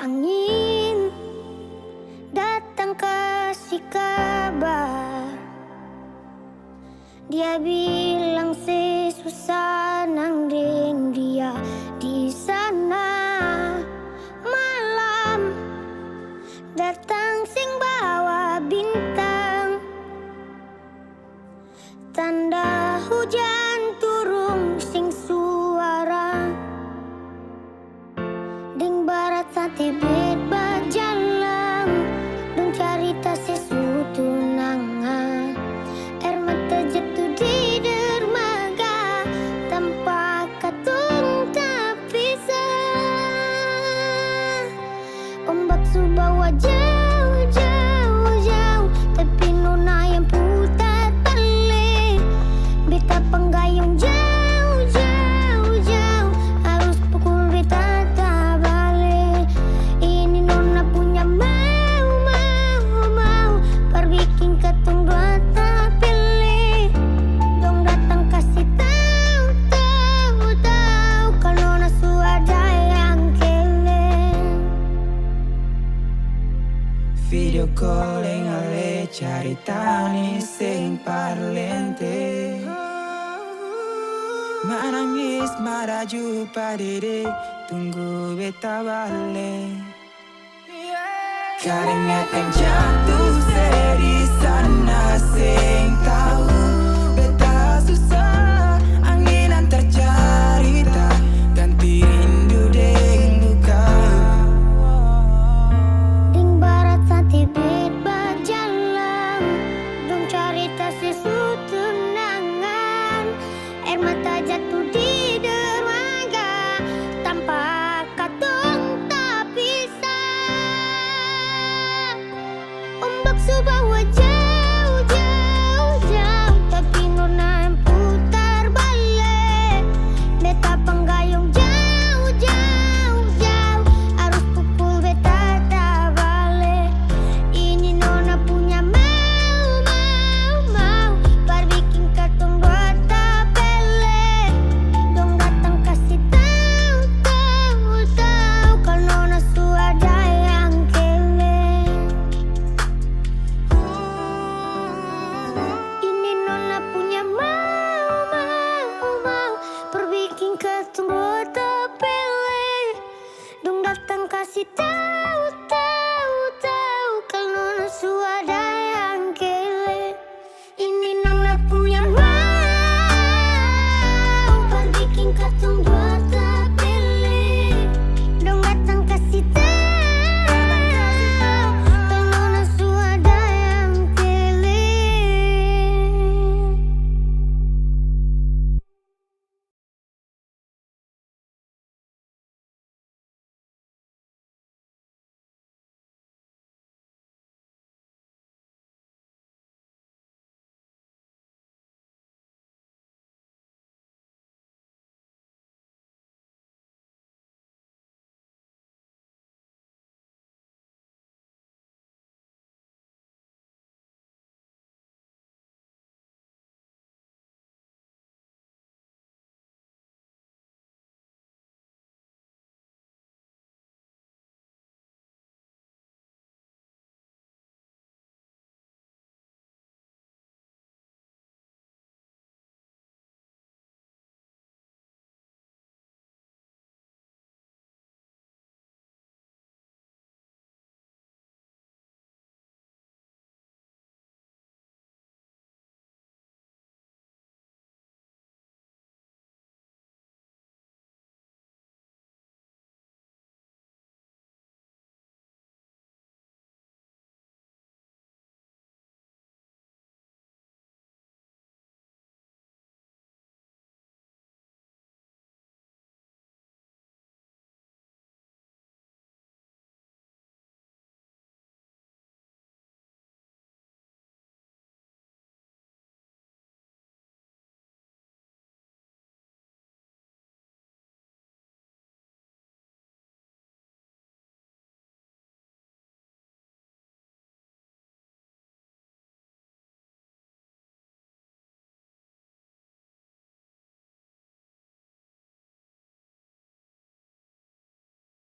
Angin datang kasih kabar, dia bilang si susah nang ding dia di sana. Malam datang sing bawa bintang, tanda hujan turun sing suara. Ding barat sate bet berjalan, dong cerita sesuatu nangan. Air mata jatuh di dermaga, tanpa katung tak pisah. Ombak subawa jauh, jauh, jauh, tapi nona yang putar balik. Beta penggayung jauh, jauh, jauh, harus pukul beta tak balik. Ini nona punya mau, mau, mau, perbikin ketung dua tak pilih. Dong datang kasih tahu, tahu, tahu, kalau nona suada yang keleng. Video calling ale cerita ni sing parlente. Menangis marah jumpa diri, tunggu beta balik. Keringat yang jatuh di sana sing tahu. Beta susah, angin antar cerita, ganti rindu deng luka. Ding barat sate bet berjalan, dong cerita sesuatu nangan. Air mata jatuh di dermaga, tanpa katung tak pisah. Ombak subawa jauh, jauh, jauh, tapi nona yang putar balik. Beta penggayung jauh, jauh, jauh, harus pukul beta tak balik. Ini nona punya mau, mau, mau, perbikin ketung dua tak balik. Dong datang kasih tahu, tahu, tahu, kalau nona suada yang keleng. Ini nona punya mau, mau, mau, perbikin ketung dua tak balik. Dong datang kasih tahu.